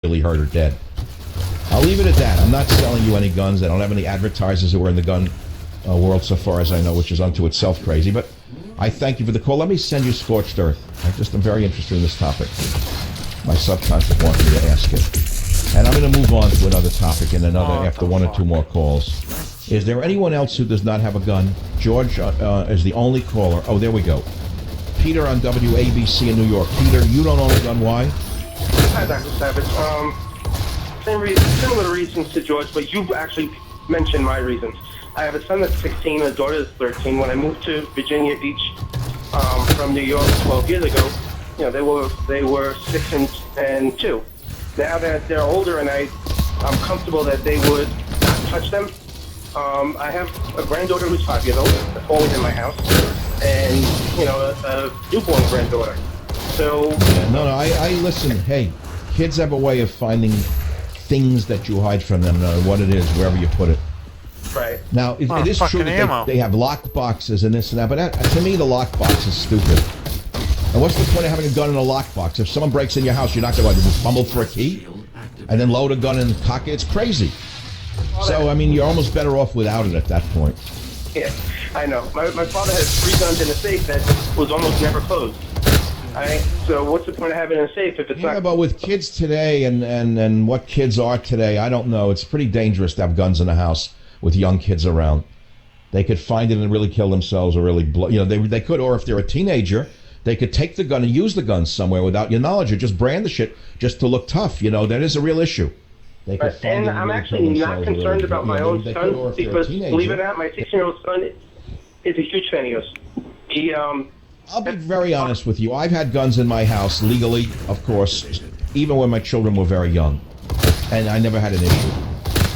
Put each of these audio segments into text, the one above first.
really hurt or dead. I'll leave it at that. I'm not selling you any guns. I don't have any advertisers who are in the gun world so far as I know, which is unto itself crazy. But I thank you for the call. Let me send you Scorched Earth. I'm very interested in this topic. My subconscious wants me to ask it. And I'm going to move on to another topic after one or two more calls. Is there anyone else who does not have a gun? George is the only caller. Oh, there we go. Peter on WABC in New York. Peter, you don't own a gun. Why? Hi, Dr. Savage. Similar reasons to George, but you've actually mentioned my reasons. I have a son that's 16 and a daughter that's 13. When I moved to Virginia Beach from New York 12 years ago, they were 6 and 2. Now that they're older and I'm comfortable that they would not touch them, I have a granddaughter who's 5 years old, that's always in my house, and a newborn granddaughter. So I listen. Hey, kids have a way of finding things that you hide from them, no matter what it is, wherever you put it. Right. Now, it is true that they have lock boxes and this and that, but to me, the lock box is stupid. And what's the point of having a gun in a lock box? If someone breaks in your house, you're not going to fumble for a key and then load a gun and cock it. It's crazy. So, I mean, you're almost better off without it at that point. Yeah, I know. My father had 3 guns in a safe that was almost never closed. So what's the point of having it in a safe if it's not... Yeah, but with kids today and what kids are today, I don't know. It's pretty dangerous to have guns in the house with young kids around. They could find it and really kill themselves or really blow... they could, or if they're a teenager, they could take the gun and use the gun somewhere without your knowledge or just brandish it just to look tough. That is a real issue. And I'm actually not concerned about my own son because, believe it or not, my 16-year-old son is a huge fan of yours. I'll be very honest with you. I've had guns in my house legally, of course, even when my children were very young, and I never had an issue.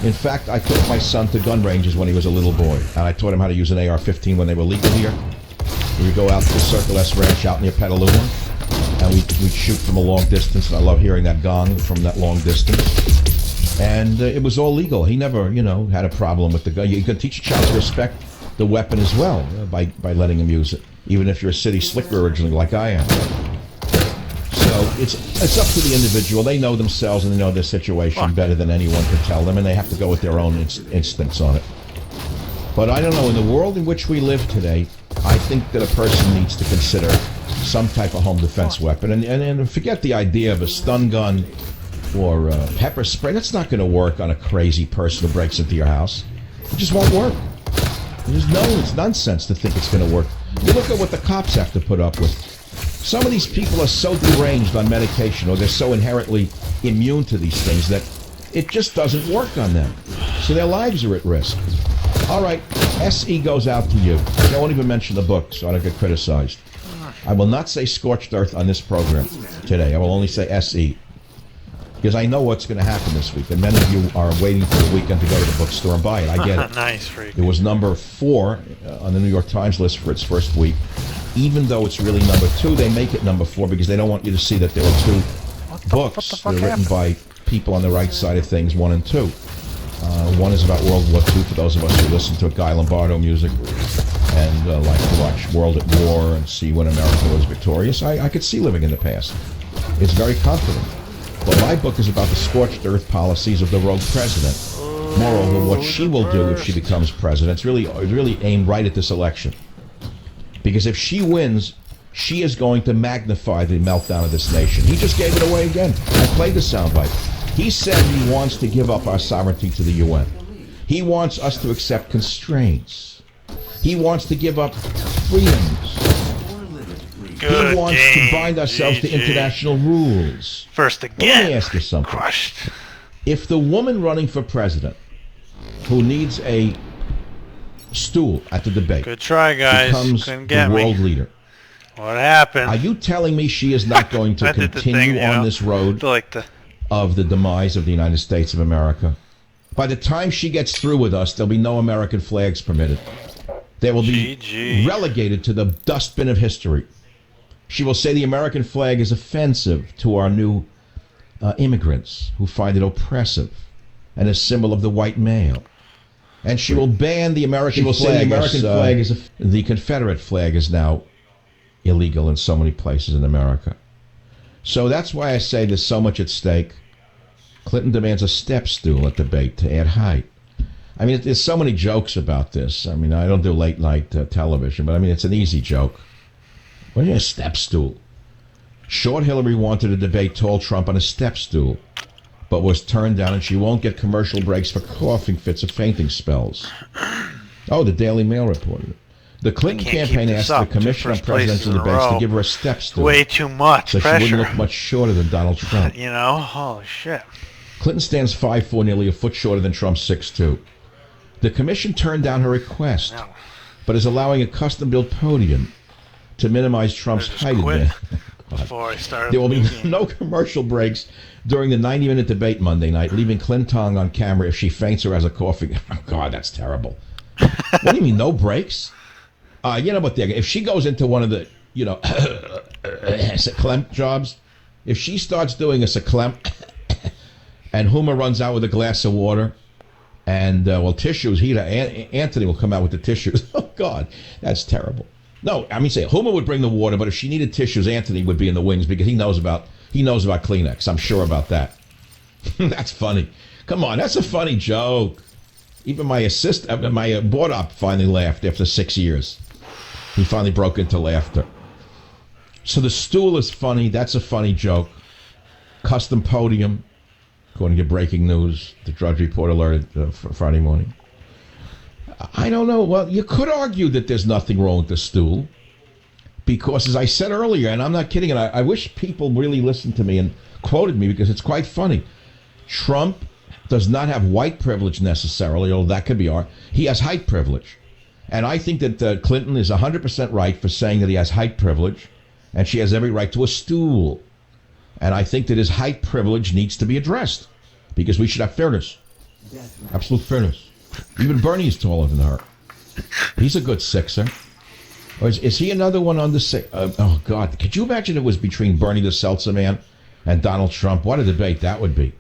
In fact, I took my son to gun ranges when he was a little boy, and I taught him how to use an AR-15 when they were legal here. We would go out to the Circle S Ranch out near Petaluma, and we'd shoot from a long distance, and I love hearing that gong from that long distance. And it was all legal. He never, had a problem with the gun. You can teach a child to respect the weapon as well by letting him use it, even if you're a city slicker originally like I am. So it's up to the individual. They know themselves and they know their situation better than anyone can tell them, and they have to go with their own instincts on it. But I don't know, in the world in which we live today, I think that a person needs to consider some type of home defense weapon. And forget the idea of a stun gun or pepper spray. That's not going to work on a crazy person who breaks into your house. It just won't work. It's nonsense to think it's going to work. You look at what the cops have to put up with. Some of these people are so deranged on medication, or they're so inherently immune to these things that it just doesn't work on them. So their lives are at risk. All right, SE goes out to you. I won't even mention the book, so I don't get criticized. I will not say Scorched Earth on this program today. I will only say SE. Because I know what's going to happen this week, and many of you are waiting for the weekend to go to the bookstore and buy it. I get it. Nice, freak. It was number 4 on the New York Times list for its first week. Even though it's really number 2, they make it number 4 because they don't want you to see that there are 2 books that are written by people on the right side of things, 1 and 2. One is about World War II, for those of us who listen to Guy Lombardo music and like to watch World at War and see when America was victorious. I could see living in the past. It's very comforting. But my book is about the scorched earth policies of the rogue president. Moreover, what she will do if she becomes president, it's really aimed right at this election. Because if she wins, she is going to magnify the meltdown of this nation. He just gave it away again. I played the soundbite. He said he wants to give up our sovereignty to the UN. He wants us to accept constraints. He wants to give up freedoms. He wants to bind ourselves to international rules. First again. Well, let me ask you something. Crushed. If the woman running for president, who needs a stool at the debate, good try, guys, becomes the world leader, what happened? Are you telling me she is not going to continue on this road of the demise of the United States of America? By the time she gets through with us, there'll be no American flags permitted. They will be relegated to the dustbin of history. She will say the American flag is offensive to our new immigrants who find it oppressive and a symbol of the white male. And she will ban the American flag. The Confederate flag is now illegal in so many places in America. So that's why I say there's so much at stake. Clinton demands a step stool at debate to add height. I mean, there's so many jokes about this. I mean, I don't do late night television, but I mean, it's an easy joke. What do you mean a step stool? Short Hillary wanted to debate tall Trump on a step stool, but was turned down, and she won't get commercial breaks for coughing fits or fainting spells. Oh, the Daily Mail reported it. The Clinton campaign asked the Commission on Presidential Debates to give her a step stool. Way too much so pressure. She wouldn't look much shorter than Donald Trump. You know? Holy shit. Clinton stands 5'4", nearly a foot shorter than Trump 6'2". The Commission turned down her request, but is allowing a custom-built podium to minimize Trump's height advantage. Before I started There will be no commercial breaks during the 90-minute debate Monday night, leaving Clinton on camera if she faints or has a coughing. Oh, God, that's terrible. What do you mean, no breaks? You know what? If she goes into one of the, Seclemp jobs, if she starts doing a Seclemp, and Huma runs out with a glass of water, and tissues, Anthony will come out with the tissues. Oh God, that's terrible. No, I mean, say Huma would bring the water, but if she needed tissues, Anthony would be in the wings because he knows about Kleenex. I'm sure about that. That's funny. Come on, that's a funny joke. Even my board op finally laughed after 6 years. He finally broke into laughter. So the stool is funny. That's a funny joke. Custom podium, according to breaking news, the Drudge Report alerted Friday morning. I don't know. Well, you could argue that there's nothing wrong with the stool. Because, as I said earlier, and I'm not kidding, and I wish people really listened to me and quoted me because it's quite funny. Trump does not have white privilege necessarily, although that could be he has height privilege. And I think that Clinton is 100% right for saying that he has height privilege, and she has every right to a stool. And I think that his height privilege needs to be addressed, because we should have fairness. Absolute fairness. Even Bernie is taller than her. He's a good sixer. Or is he another one on the six? Oh, God. Could you imagine it was between Bernie the Seltzer Man and Donald Trump? What a debate that would be.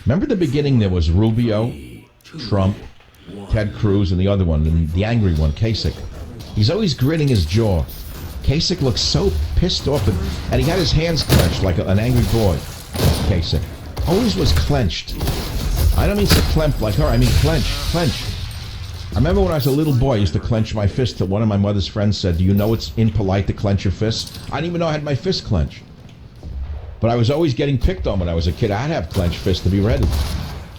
Remember the beginning, there was Rubio, Trump, Ted Cruz, and the other one, the angry one, Kasich. He's always gritting his jaw. Kasich looks so pissed off, and he had his hands clenched like an angry boy. Kasich always was clenched. I don't mean to clench like her, I mean clench. I remember when I was a little boy, I used to clench my fist till one of my mother's friends said, "Do you know it's impolite to clench your fist?" I didn't even know I had my fist clenched. But I was always getting picked on when I was a kid. I had to have clenched fists to be ready.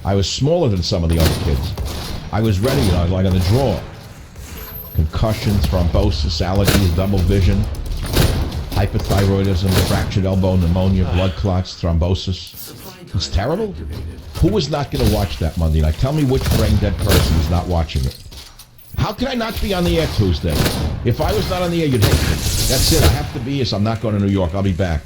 I was smaller than some of the other kids. I was ready, like on the draw. Concussion, thrombosis, allergies, double vision, hypothyroidism, fractured elbow, pneumonia, blood clots, thrombosis. It's terrible. Who was not going to watch that Monday night? Tell me which brain-dead person is not watching it. How can I not be on the air Tuesday? If I was not on the air, you'd hate me. That's it. I have to be, so I'm not going to New York. I'll be back.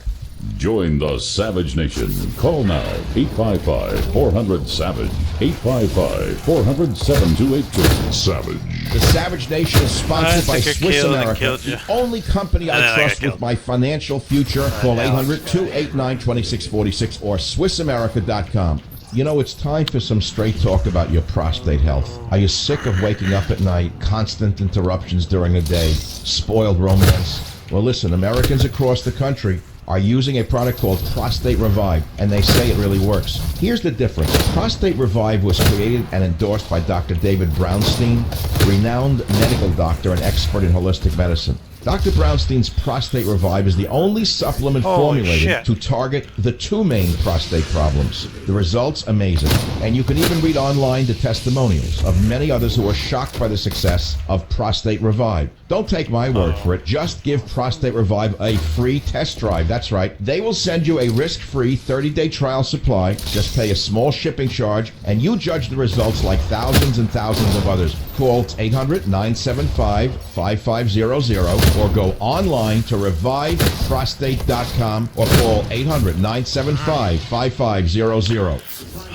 Join the Savage Nation. Call now, 855-400-SAVAGE, 855-400-7282. Savage. The Savage Nation is sponsored by Swiss America, the only company I trust with my financial future. Call 800-289-2646 or SwissAmerica.com. You know, it's time for some straight talk about your prostate health. Are you sick of waking up at night, constant interruptions during the day, spoiled romance? Well, listen, Americans across the country are using a product called Prostate Revive, and they say it really works. Here's the difference. Prostate Revive was created and endorsed by Dr. David Brownstein, renowned medical doctor and expert in holistic medicine. Dr. Brownstein's Prostate Revive is the only supplement formulated to target the two main prostate problems. The results, amazing. And you can even read online the testimonials of many others who are shocked by the success of Prostate Revive. Don't take my word for it. Just give Prostate Revive a free test drive. That's right. They will send you a risk-free 30-day trial supply. Just pay a small shipping charge, and you judge the results like thousands and thousands of others. Call 800-975-5500 or go online to reviveprostate.com or call 800-975-5500.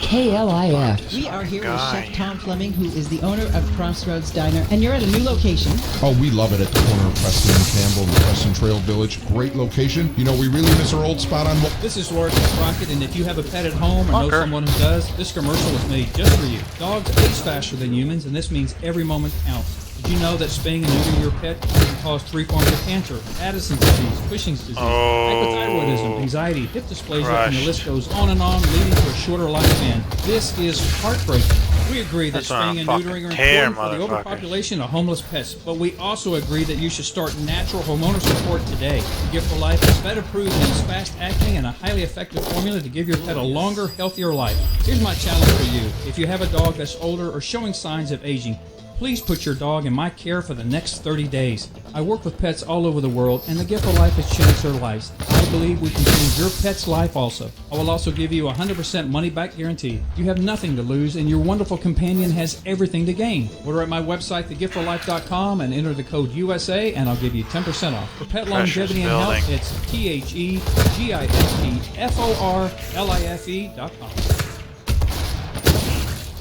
KLIF. We are here with Chef Tom Fleming, who is the owner of Crossroads Diner, and you're at a new location. Oh, we love it at the corner of Preston and Campbell in the Preston Trail Village. Great location. You know, we really miss our old spot on... This is Rory Crockett, and if you have a pet at home or know someone who does, this commercial was made just for you. Dogs age faster than humans, and this means every moment counts. Did you know that spaying and neutering your pet can cause 3 forms of cancer? Addison's disease, Cushing's disease, hypothyroidism, anxiety, hip dysplasia, and the list goes on, leading to a shorter lifespan. This is heartbreaking. We agree that spaying and neutering are important for the overpopulation of homeless pets, but we also agree that you should start natural hormonal support today. Gift for Life is better proven and is fast-acting and a highly effective formula to give your pet a longer, healthier life. Here's my challenge for you. If you have a dog that's older or showing signs of aging, please put your dog in my care for the next 30 days. I work with pets all over the world, and the Gift for Life has changed their lives. I believe we can change your pet's life also. I will also give you a 100% money-back guarantee. You have nothing to lose, and your wonderful companion has everything to gain. Order at my website, thegiftforlife.com, and enter the code USA, and I'll give you 10% off. For pet longevity and health, it's TheGiftforlife.com.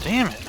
Damn it.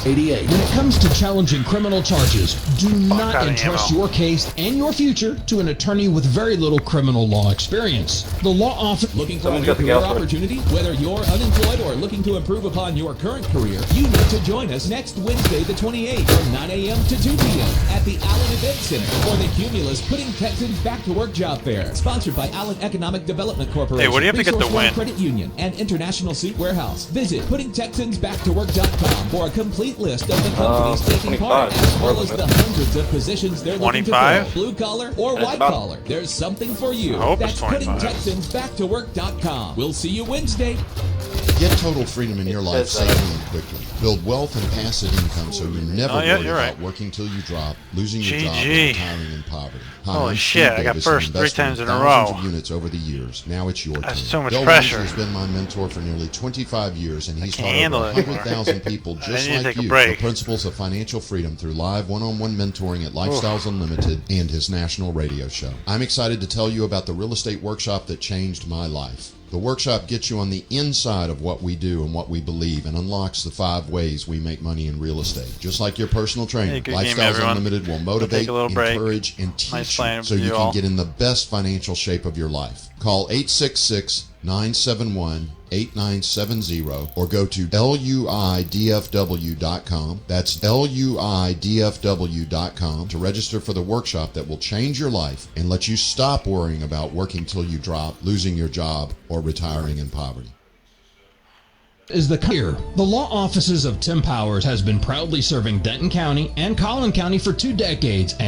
88. When it comes to challenging criminal charges, do not entrust your case and your future to an attorney with very little criminal law experience. The law office looking for a new career opportunity, whether you're unemployed or looking to improve upon your current career, you need to join us next Wednesday the 28th from 9 a.m. to 2 p.m. at the Allen Event Center for the Cumulus Putting Texans Back to Work Job Fair, sponsored by Allen Economic Development Corporation, hey, what do you have to get the win? Credit Union, and International Seat Warehouse. Visit puttingtexansbacktowork.com for a complete list of the companies taking part, as well as the hundreds of positions they're looking to fill, blue collar or white collar. There's something for you. That's puttingtexansbacktowork.com. We'll see you Wednesday. Get total freedom in your life safely and quickly. Build wealth and passive income so you never worry about working till you drop, losing your job, and retiring in poverty. Holy shit, I got first 3 times in a row. Thousands of units over the years. Now it's your turn. That's so much Bill pressure. Ramsey has been my mentor for nearly 25 years, and he's taught over 100,000 people just like you the principles of financial freedom through live one-on-one mentoring at Lifestyles Unlimited and his national radio show. I'm excited to tell you about the real estate workshop that changed my life. The workshop gets you on the inside of what we do and what we believe and unlocks the 5 ways we make money in real estate. Just like your personal trainer, Lifestyles Unlimited will motivate, encourage, and teach you so you can get in the best financial shape of your life. Call 866-971-8970 or go to luidfw.com. That's luidfw.com to register for the workshop that will change your life and let you stop worrying about working till you drop, losing your job, or retiring in poverty. Is the here. The law offices of Tim Powers has been proudly serving Denton County and Collin County for 2 decades, and